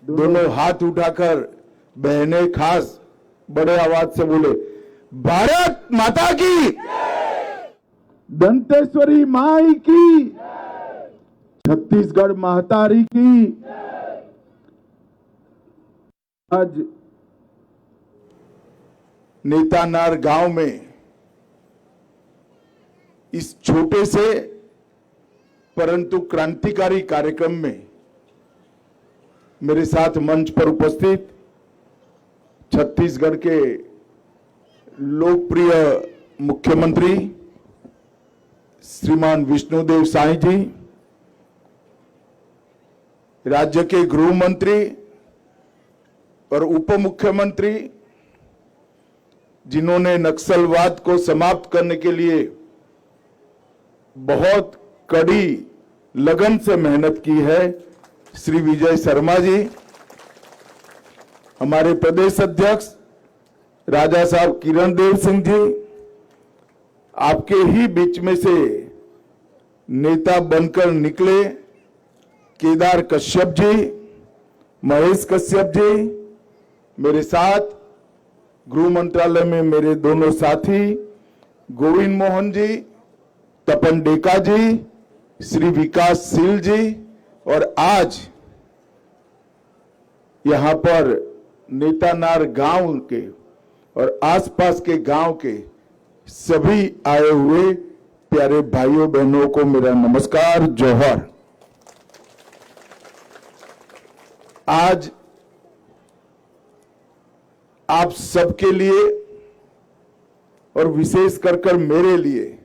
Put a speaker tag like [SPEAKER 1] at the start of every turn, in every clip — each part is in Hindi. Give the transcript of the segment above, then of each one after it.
[SPEAKER 1] दोनों हाथ उठाकर बहनें खास बड़े आवाज से बोले, भारत माता की,
[SPEAKER 2] दंतेश्वरी माई की, छत्तीसगढ़ महतारी की। आज
[SPEAKER 1] नेतानार गांव में इस छोटे से परंतु क्रांतिकारी कार्यक्रम में मेरे साथ मंच पर उपस्थित छत्तीसगढ़ के लोकप्रिय मुख्यमंत्री श्रीमान विष्णुदेव साई जी, राज्य के गृह मंत्री और उप मुख्यमंत्री, जिन्होंने नक्सलवाद को समाप्त करने के लिए बहुत कड़ी लगन से मेहनत की है, श्री विजय शर्मा जी, हमारे प्रदेश अध्यक्ष राजा साहब किरण देव सिंह जी, आपके ही बीच में से नेता बनकर निकले केदार कश्यप जी, महेश कश्यप जी, मेरे साथ गृह मंत्रालय में मेरे दोनों साथी गोविंद मोहन जी, तपन डेका जी, श्री विकासशील जी, और आज यहां पर नेतानार गांव के और आसपास के गांव के सभी आए हुए प्यारे भाइयों बहनों को मेरा नमस्कार, जोहर। आज आप सबके लिए और विशेष कर मेरे लिए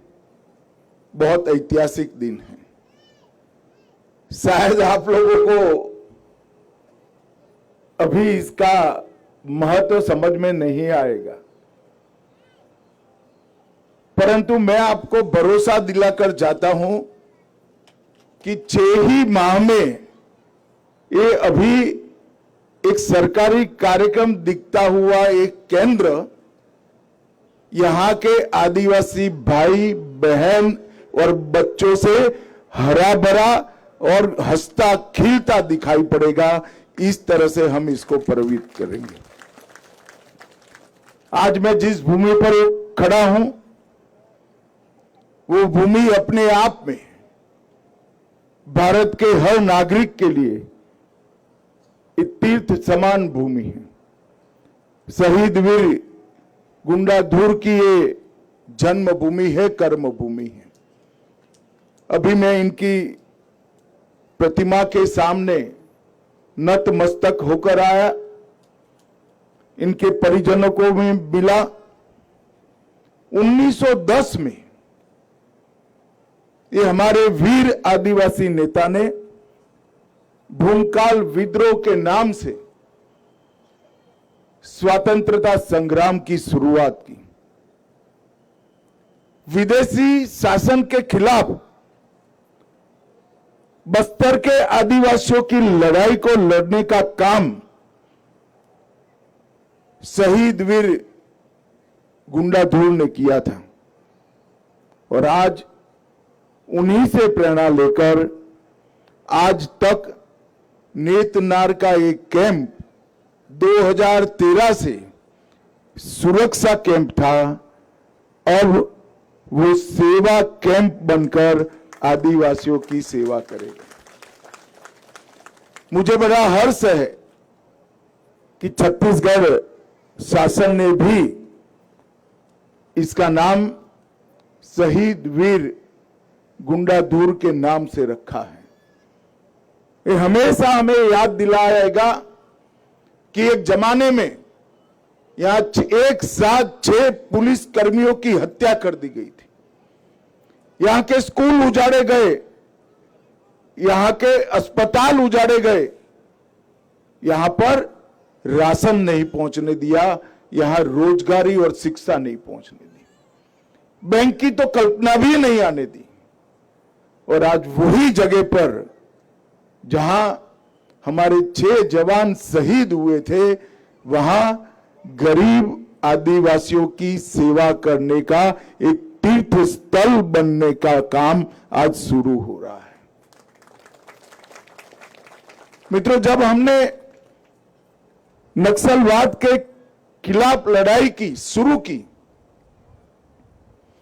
[SPEAKER 1] बहुत ऐतिहासिक दिन है। शायद आप लोगों को अभी इसका महत्व समझ में नहीं आएगा, परंतु मैं आपको भरोसा दिलाकर जाता हूं कि 6 ही माह में ये अभी एक सरकारी कार्यक्रम दिखता हुआ एक केंद्र यहां के आदिवासी भाई बहन और बच्चों से हरा भरा और हंसता खिलता दिखाई पड़ेगा। इस तरह से हम इसको प्रवित करेंगे। आज मैं जिस भूमि पर खड़ा हूं वो भूमि अपने आप में भारत के हर नागरिक के लिए एक तीर्थ समान भूमि है। शहीद वीर गुंडाधुर की ये जन्मभूमि है, कर्म भूमि है। अभी मैं इनकी प्रतिमा के सामने नतमस्तक होकर आया, इनके परिजनों को भी मिला। 1910 में ये हमारे वीर आदिवासी नेता ने भूमकाल विद्रोह के नाम से स्वतंत्रता संग्राम की शुरुआत की। विदेशी शासन के खिलाफ बस्तर के आदिवासियों की लड़ाई को लड़ने का काम शहीद वीर गुंडाधुर ने किया था, और आज उन्हीं से प्रेरणा लेकर आज तक नेतनार का एक कैंप 2013 से सुरक्षा कैंप था, अब वो सेवा कैंप बनकर आदिवासियों की सेवा करेगा। मुझे बड़ा हर्ष है कि छत्तीसगढ़ शासन ने भी इसका नाम शहीद वीर गुंडाधुर के नाम से रखा है। ये हमेशा हमें याद दिलाएगा कि एक जमाने में यहां एक साथ 6 पुलिस कर्मियों की हत्या कर दी गई थी। यहां के स्कूल उजाड़े गए, यहां के अस्पताल उजाड़े गए, यहां पर राशन नहीं पहुंचने दिया, यहां रोजगारी और शिक्षा नहीं पहुंचने दी, बैंक की तो कल्पना भी नहीं आने दी। और आज वही जगह पर जहां हमारे 6 जवान शहीद हुए थे, वहां गरीब आदिवासियों की सेवा करने का एक तीर्थ स्थल बनने का काम आज शुरू हो रहा है। मित्रों, जब हमने नक्सलवाद के खिलाफ लड़ाई की शुरू की।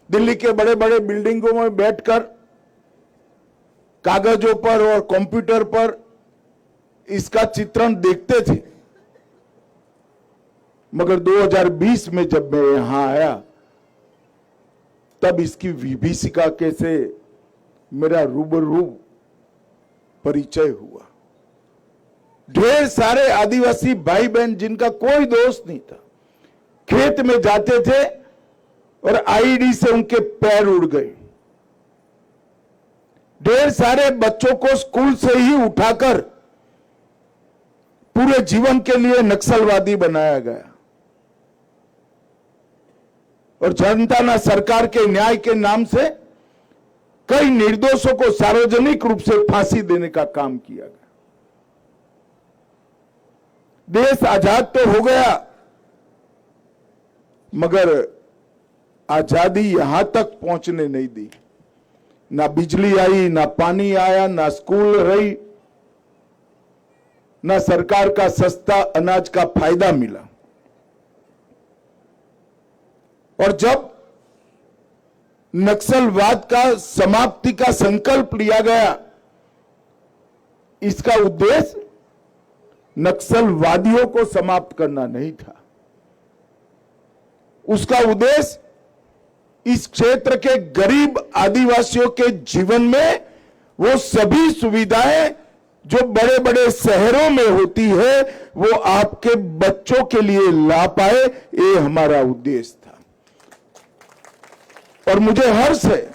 [SPEAKER 1] दिल्ली के बड़े बड़े बिल्डिंगों में बैठकर कागजों पर और कंप्यूटर पर इसका चित्रण देखते थे, मगर 2020 में जब मैं यहां आया तब इसकी विभीषिका कैसे मेरा रूबरू परिचय हुआ। ढेर सारे आदिवासी भाई बहन जिनका कोई दोष नहीं था, खेत में जाते थे और आईडी से उनके पैर उड़ गए। ढेर सारे बच्चों को स्कूल से ही उठाकर पूरे जीवन के लिए नक्सलवादी बनाया गया और जनता ना सरकार के न्याय के नाम से कई निर्दोषों को सार्वजनिक रूप से फांसी देने का काम किया गया। देश आजाद तो हो गया, मगर आजादी यहां तक पहुंचने नहीं दी। ना बिजली आई, ना पानी आया, ना स्कूल रही, ना सरकार का सस्ता अनाज का फायदा मिला। और जब नक्सलवाद का समाप्ति का संकल्प लिया गया, इसका उद्देश्य नक्सलवादियों को समाप्त करना नहीं था। उसका उद्देश्य इस क्षेत्र के गरीब आदिवासियों के जीवन में वो सभी सुविधाएं जो बड़े बड़े शहरों में होती है वो आपके बच्चों के लिए ला पाए, ये हमारा उद्देश्य था। और मुझे हर्ष है,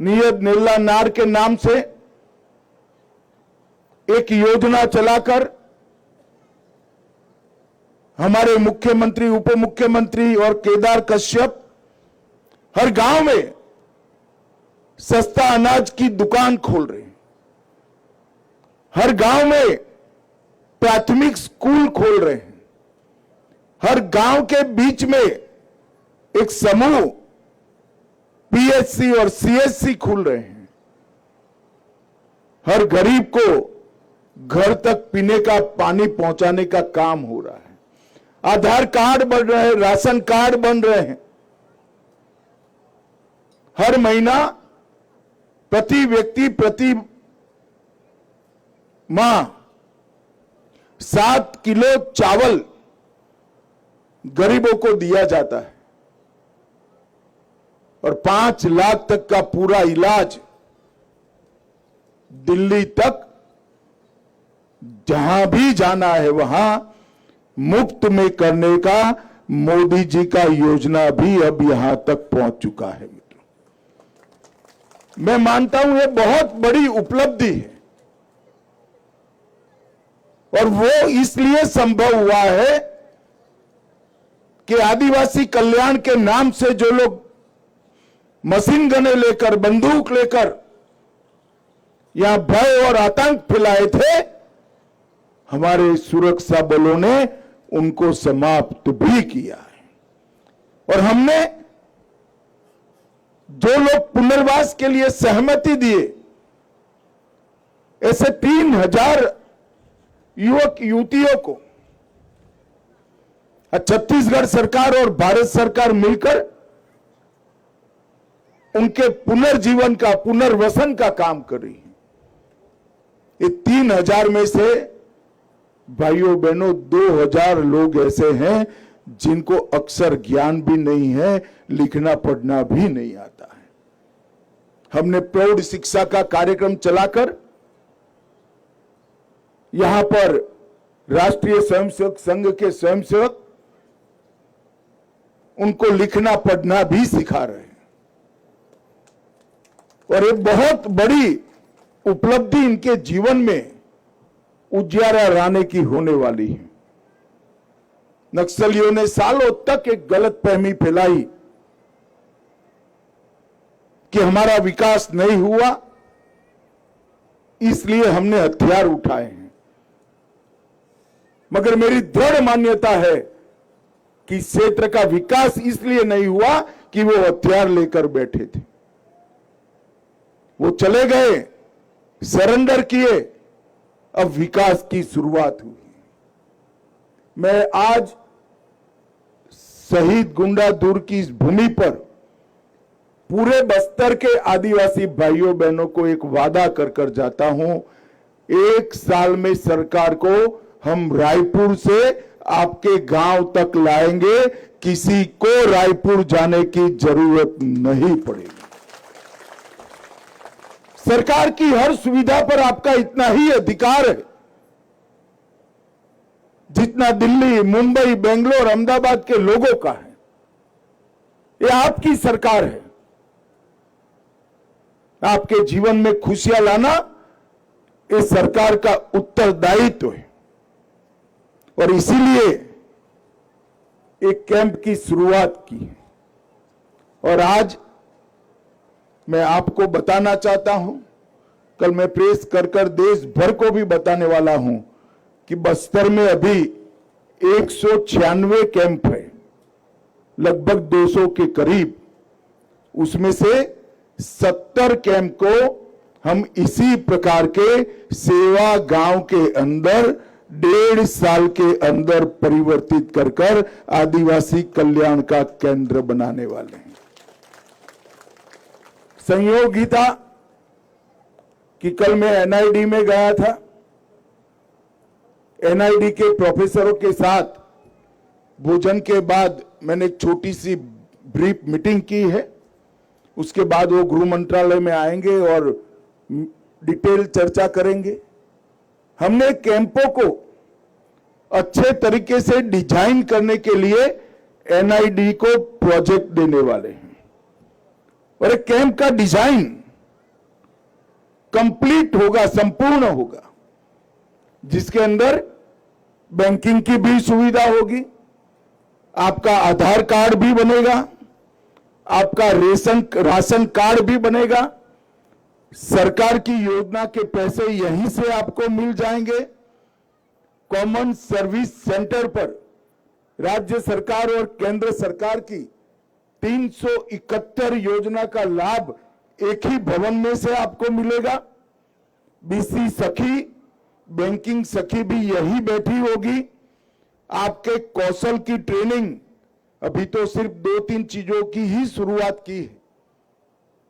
[SPEAKER 1] नियत निर्ला नार के नाम से एक योजना चलाकर हमारे मुख्यमंत्री, उप मुख्यमंत्री और केदार कश्यप हर गांव में सस्ता अनाज की दुकान खोल रहे हैं, हर गांव में प्राथमिक स्कूल खोल रहे हैं, हर गांव के बीच में एक समूह पीएचसी और सीएचसी खोल रहे हैं, हर गरीब को घर तक पीने का पानी पहुंचाने का काम हो रहा है, आधार कार्ड बन रहे हैं, राशन कार्ड बन रहे हैं। हर महीना प्रति व्यक्ति प्रति माह 7 किलो चावल गरीबों को दिया जाता है और 5 लाख तक का पूरा इलाज दिल्ली तक जहां भी जाना है वहां मुफ्त में करने का मोदी जी का योजना भी अब यहां तक पहुंच चुका है। मित्रों, मैं मानता हूं यह बहुत बड़ी उपलब्धि है और वो इसलिए संभव हुआ है कि आदिवासी कल्याण के नाम से जो लोग मशीन गने लेकर, बंदूक लेकर यहां भय और आतंक फैलाए थे, हमारे सुरक्षा बलों ने उनको समाप्त भी किया है। और हमने जो लोग पुनर्वास के लिए सहमति दिए, ऐसे 3000 युवक युवतियों को छत्तीसगढ़ सरकार और भारत सरकार मिलकर उनके पुनर्जीवन का, पुनर्वसन का काम कर रही है। ये 3000 में से भाइयों बहनों 2000 लोग ऐसे हैं जिनको अक्षर ज्ञान भी नहीं है, लिखना पढ़ना भी नहीं आता है। हमने प्रौढ़ शिक्षा का कार्यक्रम चलाकर यहां पर राष्ट्रीय स्वयंसेवक संघ के स्वयंसेवक उनको लिखना पढ़ना भी सिखा रहे हैं और एक बहुत बड़ी उपलब्धि इनके जीवन में उजियारा लाने की होने वाली है। नक्सलियों ने सालों तक एक गलतफहमी फैलाई कि हमारा विकास नहीं हुआ, इसलिए हमने हथियार उठाए हैं। मगर मेरी दृढ़ मान्यता है कि इस क्षेत्र का विकास इसलिए नहीं हुआ कि वो हथियार लेकर बैठे थे। वो चले गए, सरेंडर किए, अब विकास की शुरुआत हुई। मैं आज शहीद गुंडाधुर की इस भूमि पर पूरे बस्तर के आदिवासी भाइयों बहनों को एक वादा कर कर जाता हूं, 1 साल में सरकार को हम रायपुर से आपके गांव तक लाएंगे, किसी को रायपुर जाने की जरूरत नहीं पड़ेगी। सरकार की हर सुविधा पर आपका इतना ही अधिकार है जितना दिल्ली, मुंबई, बेंगलोर, अहमदाबाद के लोगों का है। ये आपकी सरकार है। आपके जीवन में खुशियां लाना इस सरकार का उत्तरदायित्व है और इसीलिए एक कैंप की शुरुआत की है। और आज मैं आपको बताना चाहता हूं, कल मैं प्रेस कर कर देश भर को भी बताने वाला हूं कि बस्तर में अभी 196 कैंप है, लगभग 200 के करीब। उसमें से 70 कैंप को हम इसी प्रकार के सेवा गांव के अंदर 1.5 साल के अंदर परिवर्तित कर कर आदिवासी कल्याण का केंद्र बनाने वाले हैं। संयोग ही था कि कल मैं एनआईडी में गया था। एनआईडी के प्रोफेसरों के साथ भोजन के बाद मैंने एक छोटी सी ब्रीफ मीटिंग की है। उसके बाद वो गृह मंत्रालय में आएंगे और डिटेल चर्चा करेंगे। हमने कैंपों को अच्छे तरीके से डिजाइन करने के लिए एनआईडी को प्रोजेक्ट देने वाले हैं और एक कैंप का डिजाइन कंप्लीट होगा, संपूर्ण होगा, जिसके अंदर बैंकिंग की भी सुविधा होगी, आपका आधार कार्ड भी बनेगा, आपका राशन कार्ड भी बनेगा, सरकार की योजना के पैसे यहीं से आपको मिल जाएंगे। कॉमन सर्विस सेंटर पर राज्य सरकार और केंद्र सरकार की 371 योजना का लाभ एक ही भवन में से आपको मिलेगा। बीसी सखी, बैंकिंग सखी भी यही बैठी होगी। आपके कौशल की ट्रेनिंग अभी तो सिर्फ 2-3 चीजों की ही शुरुआत की है,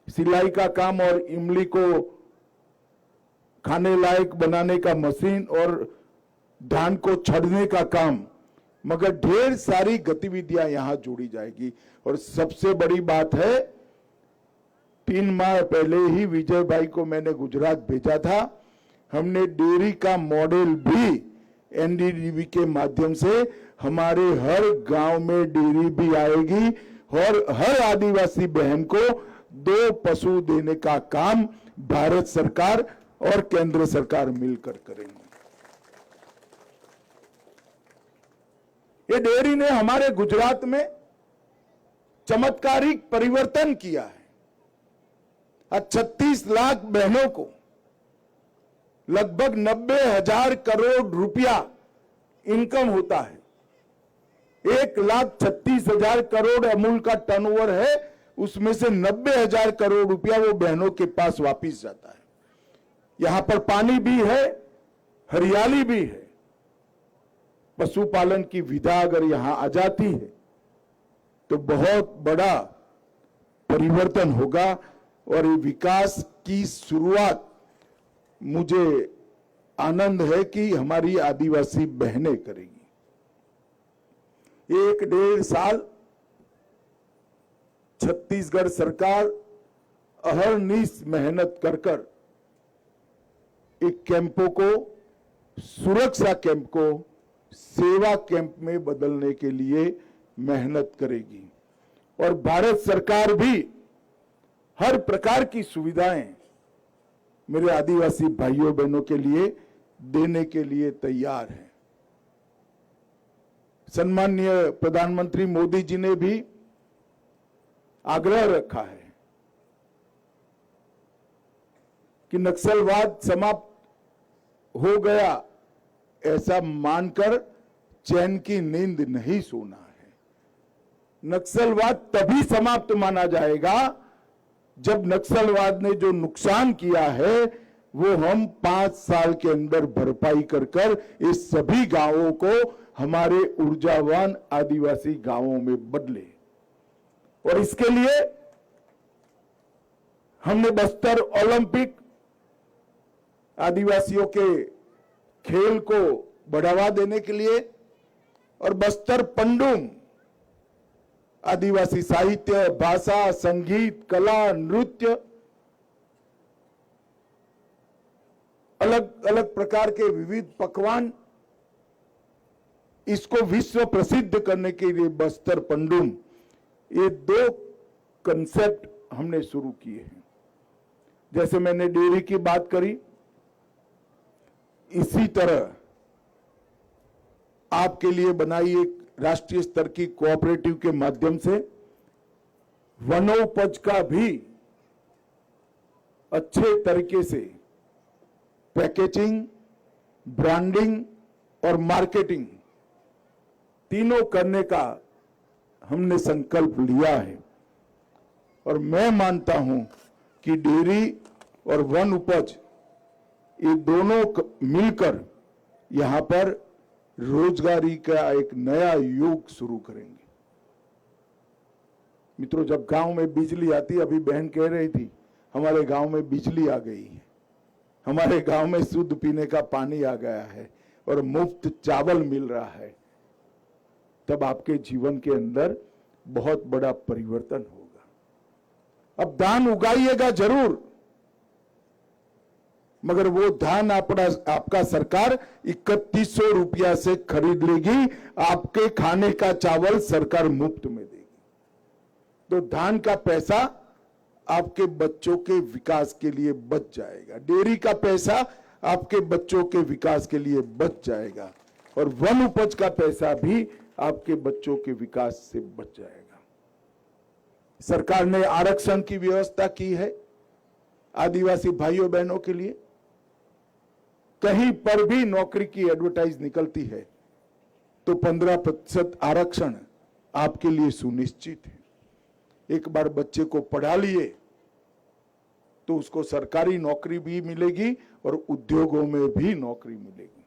[SPEAKER 1] सिलाई का काम और इमली को खाने लायक बनाने का मशीन और धान को छड़ने का काम, मगर ढेर सारी गतिविधियां यहां जोड़ी जाएगी। और सबसे बड़ी बात है, 3 माह पहले ही विजय भाई को मैंने गुजरात भेजा था। हमने डेयरी का मॉडल भी एनडीडीबी के माध्यम से हमारे हर गांव में डेयरी भी आएगी और हर आदिवासी बहन को 2 पशु देने का काम भारत सरकार और केंद्र सरकार मिलकर करेंगे। ये डेयरी ने हमारे गुजरात में चमत्कारिक परिवर्तन किया है। आज 36 लाख बहनों को लगभग 90,000 करोड़ रुपया इनकम होता है। 1,36,000 करोड़ अमूल का टर्नओवर है, उसमें से 90,000 करोड़ रुपया वो बहनों के पास वापिस जाता है। यहां पर पानी भी है, हरियाली भी है। पशुपालन की विधा अगर यहां आ जाती है तो बहुत बड़ा परिवर्तन होगा और ये विकास की शुरुआत मुझे आनंद है कि हमारी आदिवासी बहनें करेगी। 1-1.5 साल छत्तीसगढ़ सरकार अहरनिश मेहनत कर कर एक कैंपों को, सुरक्षा कैंप को सेवा कैंप में बदलने के लिए मेहनत करेगी। और भारत सरकार भी हर प्रकार की सुविधाएं मेरे आदिवासी भाइयों बहनों के लिए देने के लिए तैयार है। सम्माननीय प्रधानमंत्री मोदी जी ने भी आग्रह रखा है कि नक्सलवाद समाप्त हो गया ऐसा मानकर चैन की नींद नहीं सोना है। नक्सलवाद तभी समाप्त माना जाएगा जब नक्सलवाद ने जो नुकसान किया है वो हम 5 साल के अंदर भरपाई कर कर इस सभी गांवों को हमारे ऊर्जावान आदिवासी गांवों में बदले। और इसके लिए हमने बस्तर ओलंपिक, आदिवासियों के खेल को बढ़ावा देने के लिए, और बस्तर पंडुम, आदिवासी साहित्य, भाषा, संगीत, कला, नृत्य, अलग अलग प्रकार के विविध पकवान, इसको विश्व प्रसिद्ध करने के लिए बस्तर पंडुम, ये 2 कंसेप्ट हमने शुरू किए हैं। जैसे मैंने डेयरी की बात करी, इसी तरह आपके लिए बनाई एक राष्ट्रीय स्तर की कोऑपरेटिव के माध्यम से वनोपज का भी अच्छे तरीके से पैकेजिंग, ब्रांडिंग और मार्केटिंग तीनों करने का हमने संकल्प लिया है। और मैं मानता हूं कि डेयरी और वन उपज, ये दोनों मिलकर यहां पर रोजगारी का एक नया युग शुरू करेंगे। मित्रों, जब गांव में बिजली आती, अभी बहन कह रही थी हमारे गांव में बिजली आ गई है, हमारे गांव में शुद्ध पीने का पानी आ गया है और मुफ्त चावल मिल रहा है, तब आपके जीवन के अंदर बहुत बड़ा परिवर्तन होगा। अब धान उगाइएगा जरूर, मगर वो धान आपका सरकार 3100 रुपया से खरीद लेगी, आपके खाने का चावल सरकार मुफ्त में देगी। तो धान का पैसा आपके बच्चों के विकास के लिए बच जाएगा, डेयरी का पैसा आपके बच्चों के विकास के लिए बच जाएगा, और वन उपज का पैसा भी आपके बच्चों के विकास से बच जाएगा। सरकार ने आरक्षण की व्यवस्था की है आदिवासी भाइयों बहनों के लिए। कहीं पर भी नौकरी की एडवर्टाइज निकलती है तो 15% आरक्षण आपके लिए सुनिश्चित है। एक बार बच्चे को पढ़ा लिए तो उसको सरकारी नौकरी भी मिलेगी और उद्योगों में भी नौकरी मिलेगी।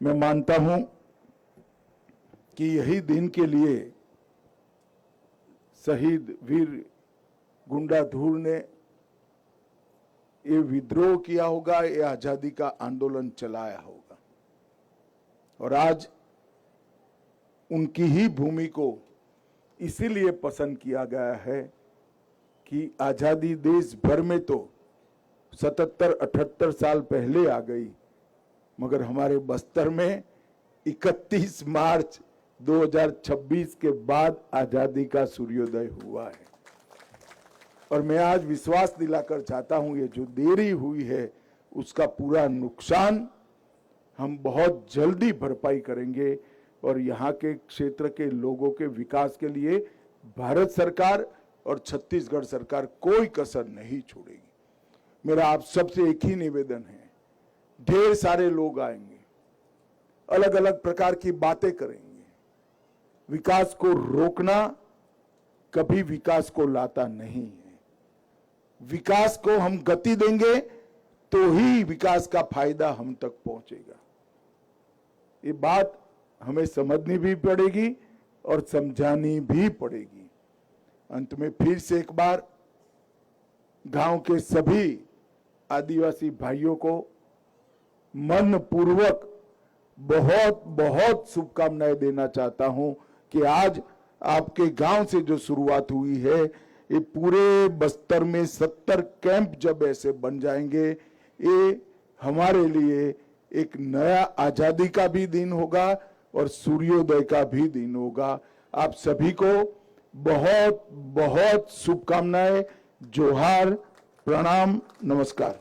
[SPEAKER 1] मैं मानता हूं कि यही दिन के लिए शहीद वीर गुंडाधुर ने ये विद्रोह किया होगा, ये आजादी का आंदोलन चलाया होगा, और आज उनकी ही भूमि को इसीलिए पसंद किया गया है कि आजादी देश भर में तो 77-78 साल पहले आ गई, मगर हमारे बस्तर में 31 मार्च 2026 के बाद आजादी का सूर्योदय हुआ है। और मैं आज विश्वास दिलाकर चाहता हूं, ये जो देरी हुई है उसका पूरा नुकसान हम बहुत जल्दी भरपाई करेंगे, और यहाँ के क्षेत्र के लोगों के विकास के लिए भारत सरकार और छत्तीसगढ़ सरकार कोई कसर नहीं छोड़ेगी। मेरा आप सबसे एक ही निवेदन है, ढेर सारे लोग आएंगे, अलग अलग प्रकार की बातें करेंगे। विकास को रोकना कभी विकास को लाता नहीं है। विकास को हम गति देंगे तो ही विकास का फायदा हम तक पहुंचेगा। ये बात हमें समझनी भी पड़ेगी और समझानी भी पड़ेगी। अंत में फिर से एक बार गांव के सभी आदिवासी भाइयों को मन पूर्वक बहुत बहुत शुभकामनाएं देना चाहता हूं कि आज आपके गांव से जो शुरुआत हुई है, ये पूरे बस्तर में 70 कैंप जब ऐसे बन जाएंगे, ये हमारे लिए एक नया आजादी का भी दिन होगा और सूर्योदय का भी दिन होगा। आप सभी को बहुत बहुत शुभकामनाएं। जोहार, प्रणाम, नमस्कार।